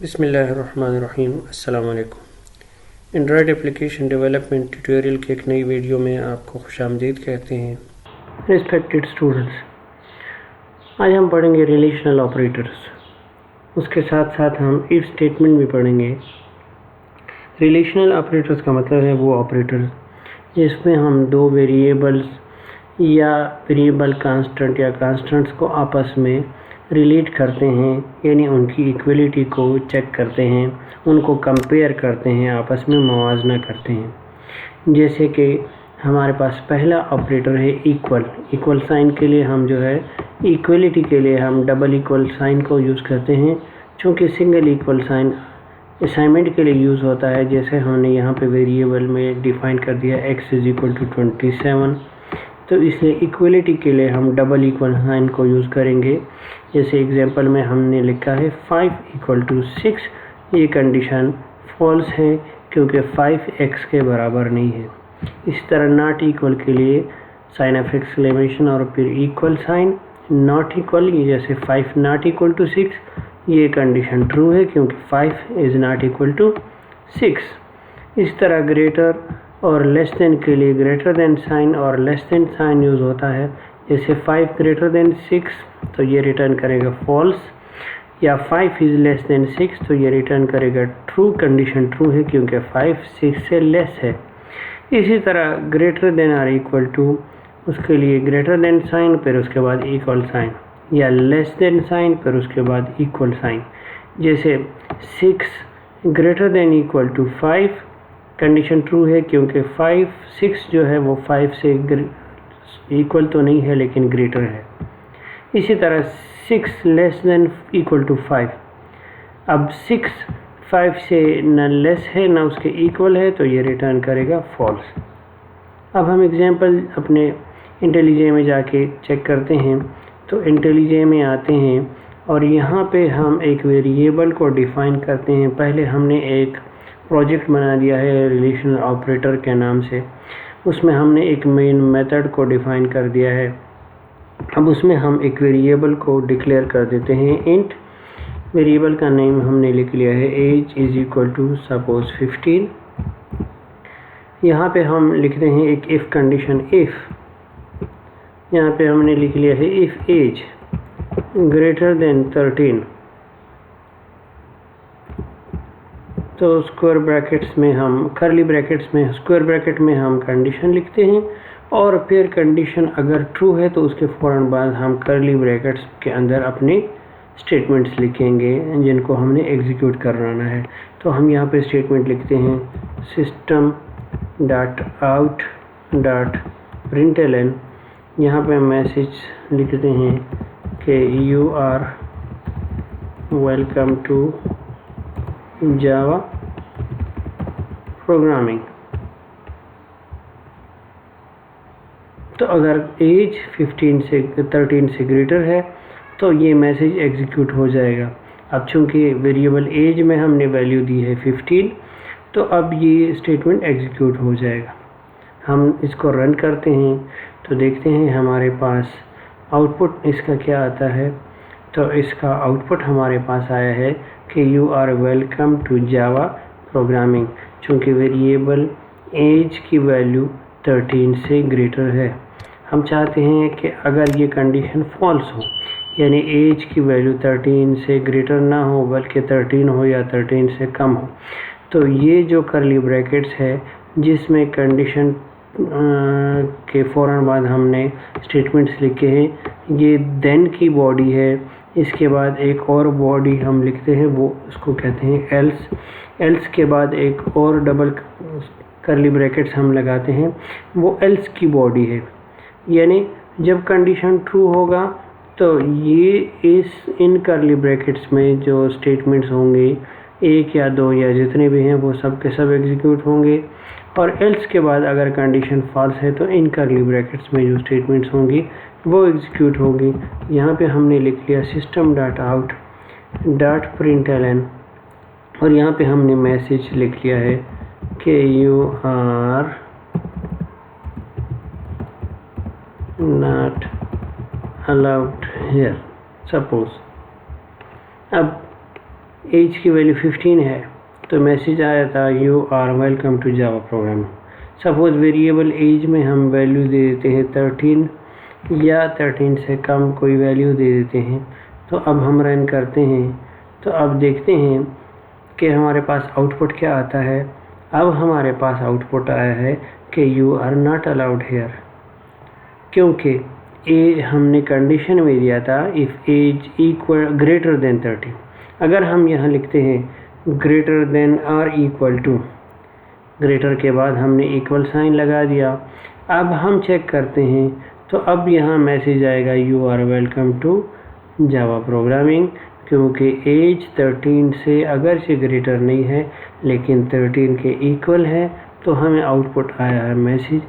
बिस्मिल्लाहिर्रहमानिर्रहीम। अस्सलाम वालेकुम। एंड्रॉयड एप्लीकेशन डेवलपमेंट ट्यूटोरियल की एक नई वीडियो में आपको खुशामदीद कहते हैं। रिस्पेक्टेड स्टूडेंट्स, आज हम पढ़ेंगे रिलेशनल ऑपरेटर्स। उसके साथ साथ हम इफ स्टेटमेंट भी पढ़ेंगे। रिलेशनल ऑपरेटर्स का मतलब है वो ऑपरेटर्स जिसमें हम दो वेरिएबल्स या वेरिएबल कांस्टेंट या कांस्टेंट्स को आपस में रिलेट करते हैं, यानी उनकी इक्वलिटी को चेक करते हैं, उनको कंपेयर करते हैं, आपस में मुवाजना करते हैं। जैसे कि हमारे पास पहला ऑपरेटर है इक्वल साइन के लिए हम जो है इक्वलिटी के लिए हम डबल इक्वल साइन को यूज़ करते हैं, चूँकि सिंगल इक्वल साइन असाइनमेंट के लिए यूज़ होता है। जैसे हमने यहाँ पे वेरिएबल में डिफ़ाइन कर दिया x = 27, तो इसलिए इक्वलिटी के लिए हम डबल इक्वल साइन को यूज़ करेंगे। जैसे एग्जांपल में हमने लिखा है 5 = 6, ये कंडीशन फॉल्स है क्योंकि 5 x के बराबर नहीं है। इस तरह नॉट इक्वल के लिए साइन ऑफ एक्सक्लेमेशन और फिर इक्वल साइन, नॉट इक्वल जैसे 5 ≠ 6, ये कंडीशन ट्रू है क्योंकि 5 ≠ 6। इस तरह ग्रेटर और लेस देन के लिए ग्रेटर देन साइन और लेस देन साइन यूज़ होता है। जैसे 5 > 6 तो ये रिटर्न करेगा फॉल्स, या 5 < 6 तो ये रिटर्न करेगा ट्रू। कंडीशन ट्रू है क्योंकि 5 6 से लेस है। इसी तरह ग्रेटर देन और इक्वल टू, उसके लिए ग्रेटर देन साइन फिर उसके बाद इक्वल साइन, या लेस देन साइन फिर उसके बाद इक्वल साइन। जैसे 6 > 5, कंडीशन ट्रू है क्योंकि 6 जो है वो 5 से इक्वल तो नहीं है लेकिन ग्रेटर है। इसी तरह 6 < 5, अब 6 5 से न लेस है न उसके इक्वल है, तो ये रिटर्न करेगा फॉल्स। अब हम एग्जांपल अपने इंटेलिजे में जाके चेक करते हैं। तो इंटेलिजे में आते हैं और यहाँ पे हम एक वेरिएबल को डिफ़ाइन करते हैं। पहले हमने एक प्रोजेक्ट बना दिया है रिलेशनल ऑपरेटर के नाम से, उसमें हमने एक मेन मेथड को डिफ़ाइन कर दिया है। अब उसमें हम एक वेरिएबल को डिक्लेयर कर देते हैं इंट। वेरिएबल का नेम हमने लिख लिया है एज = सपोज 15। यहाँ पे हम लिखते हैं एक इफ़ कंडीशन, इफ़ यहाँ पे हमने लिख लिया है इफ़ एज < 13, तो स्क्वायर ब्रैकेट्स में हम कर्ली ब्रैकेट्स में स्क्वायर ब्रैकेट में हम कंडीशन लिखते हैं, और फिर कंडीशन अगर ट्रू है तो उसके फ़ौरन बाद हम कर्ली ब्रैकेट्स के अंदर अपने स्टेटमेंट्स लिखेंगे जिनको हमने एग्जीक्यूट करवाना है। तो हम यहाँ पे स्टेटमेंट लिखते हैं system.out.println। यहाँ पे मैसेज लिखते हैं कि you are welcome to Java programming. तो अगर एज 13 से ग्रेटर है तो ये मैसेज एग्जीक्यूट हो जाएगा। अब चूंकि वेरिएबल एज में हमने वैल्यू दी है 15, तो अब ये स्टेटमेंट एग्जीक्यूट हो जाएगा। हम इसको रन करते हैं तो देखते हैं हमारे पास आउटपुट इसका क्या आता है। तो इसका आउटपुट हमारे पास आया है कि you are welcome to Java programming, चूँकि वेरिएबल एज की वैल्यू 13 से ग्रेटर है। हम चाहते हैं कि अगर ये कंडीशन फॉल्स हो, यानी एज की वैल्यू 13 से ग्रेटर ना हो बल्कि 13 हो या 13 से कम हो, तो ये जो कर्ली ब्रैकेट्स है जिसमें कंडीशन के फ़ौरन बाद हमने स्टेटमेंट्स लिखे हैं, ये देन की बॉडी है। इसके बाद एक और बॉडी हम लिखते हैं, वो उसको कहते हैं एल्स। एल्स के बाद एक और डबल कर्ली ब्रैकेट्स हम लगाते हैं, वो एल्स की बॉडी है। यानी जब कंडीशन ट्रू होगा तो ये इन कर्ली ब्रैकेट्स में जो स्टेटमेंट्स होंगे, एक या दो या जितने भी हैं, वो सब के सब एग्जीक्यूट होंगे। और एल्स के बाद अगर कंडीशन फॉल्स है तो इन कर्ली ब्रैकेट्स में जो स्टेटमेंट्स होंगी वो एग्जीक्यूट होगी। यहाँ पे हमने लिख लिया system.out.println, और यहाँ पे हमने मैसेज लिख लिया है कि you are not allowed here suppose. अब एज की वैल्यू 15 है तो मैसेज आया था you are welcome to Java program. Suppose variable age में हम वैल्यू दे देते हैं 13 या 13 से कम कोई वैल्यू दे देते हैं। तो अब हम रन करते हैं तो अब देखते हैं कि हमारे पास आउटपुट क्या आता है। अब हमारे पास आउटपुट आया है कि you are not allowed here, क्योंकि ए हमने कंडीशन में दिया था if age equal greater than 13। अगर हम यहाँ लिखते हैं greater than or equal to, greater के बाद हमने इक्वल साइन लगा दिया। अब हम चेक करते हैं तो अब यहाँ मैसेज आएगा you are welcome to Java programming, क्योंकि एज 13 से अगर से ग्रेटर नहीं है लेकिन 13 के इक्वल है तो हमें आउटपुट आया है मैसेज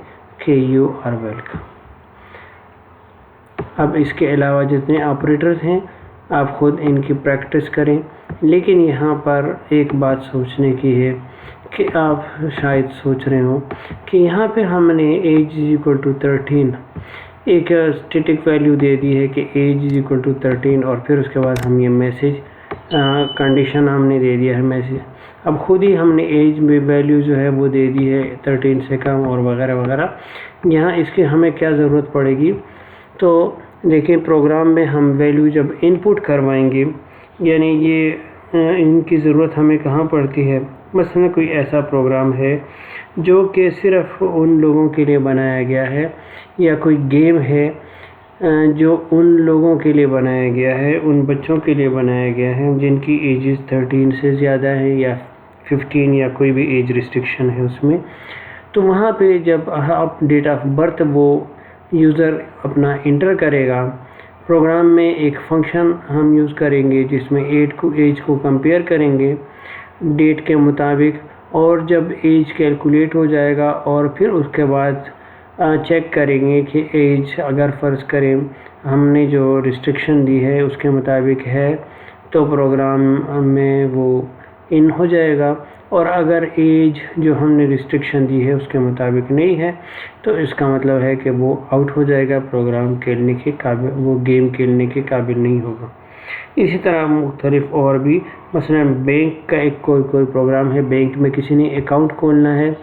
कि यू आर वेलकम। अब इसके अलावा जितने ऑपरेटर्स हैं आप खुद इनकी प्रैक्टिस करें, लेकिन यहाँ पर एक बात सोचने की है कि आप शायद सोच रहे हो कि यहाँ पे हमने एज इज इक्वल टू 13 एक स्टैटिक वैल्यू दे दी है कि एज इज इक्वल टू 13 और फिर उसके बाद हम ये मैसेज कंडीशन हमने दे दिया है मैसेज। अब खुद ही हमने एज में वैल्यू जो है वो दे दी है 13 से कम और वगैरह वगैरह। यहाँ इसकी हमें क्या ज़रूरत पड़ेगी, तो देखिए प्रोग्राम में हम वैल्यू जब इनपुट करवाएंगे यानी ये इनकी ज़रूरत हमें कहाँ पड़ती है। मसलन कोई ऐसा प्रोग्राम है जो कि सिर्फ उन लोगों के लिए बनाया गया है या कोई गेम है जो उन लोगों के लिए बनाया गया है, उन बच्चों के लिए बनाया गया है जिनकी एजेस 13 से ज़्यादा है या 15 या कोई भी एज रिस्ट्रिक्शन है उसमें। तो वहाँ पे जब आप डेट ऑफ बर्थ वो यूज़र अपना इंटर करेगा, प्रोग्राम में एक फंक्शन हम यूज़ करेंगे जिसमें एज को कंपेयर करेंगे डेट के मुताबिक, और जब एज कैलकुलेट हो जाएगा और फिर उसके बाद चेक करेंगे कि एज अगर फ़र्ज़ करें हमने जो रिस्ट्रिक्शन दी है उसके मुताबिक है तो प्रोग्राम में वो इन हो जाएगा, और अगर एज जो हमने रिस्ट्रिक्शन दी है उसके मुताबिक नहीं है तो इसका मतलब है कि वो आउट हो जाएगा, प्रोग्राम खेलने के काबिल, वो गेम खेलने के काबिल नहीं होगा। इसी तरह मुख्तलिफ और भी, मसलन बैंक का एक कोई प्रोग्राम है, बैंक में किसी ने अकाउंट खोलना है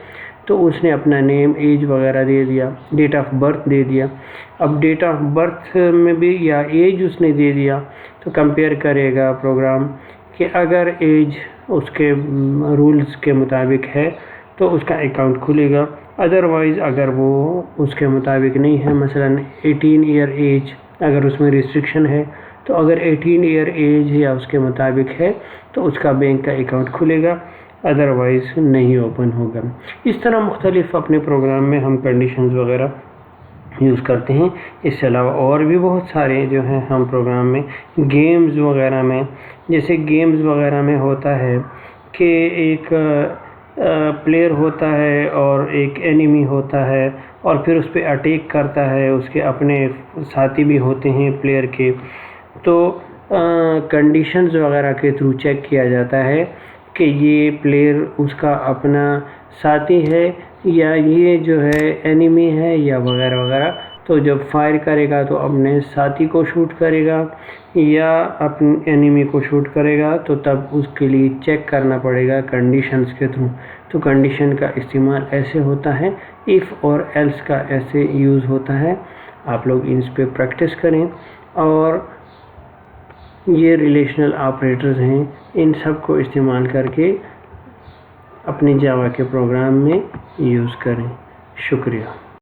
तो उसने अपना नेम एज वगैरह दे दिया, डेट ऑफ बर्थ दे दिया। अब डेट ऑफ बर्थ में भी या एज उसने दे दिया तो कंपेयर करेगा प्रोग्राम कि अगर एज उसके रूल्स के मुताबिक है तो उसका अकाउंट खुलेगा, अदरवाइज़ अगर वो उसके मुताबिक नहीं है, मसलन 18 ईयर एज अगर उसमें रिस्ट्रिक्शन है तो अगर 18 ईयर एज या उसके मुताबिक है तो उसका बैंक का अकाउंट खुलेगा, अदरवाइज़ नहीं ओपन होगा। इस तरह मुख्तलिफ अपने प्रोग्राम में हम कंडीशंस वगैरह यूज़ करते हैं। इसके अलावा और भी बहुत सारे जो हैं हम प्रोग्राम में गेम्स वगैरह में, जैसे गेम्स वगैरह में होता है कि एक प्लेयर होता है और एक एनिमी होता है और फिर उस पर अटैक करता है, उसके अपने साथी भी होते हैं प्लेयर के, तो कंडीशंस वगैरह के थ्रू चेक किया जाता है कि ये प्लेयर उसका अपना साथी है या ये जो है एनिमी है या वगैरह वगैरह। तो जब फायर करेगा तो अपने साथी को शूट करेगा या अपने एनिमी को शूट करेगा, तो तब उसके लिए चेक करना पड़ेगा कंडीशंस के थ्रू। तो कंडीशन का इस्तेमाल ऐसे होता है, इफ़ और एल्स का ऐसे यूज़ होता है। आप लोग इन पे प्रैक्टिस करें और ये रिलेशनल ऑपरेटर्स हैं, इन सब को इस्तेमाल करके अपने जावा के प्रोग्राम में यूज़ करें। शुक्रिया।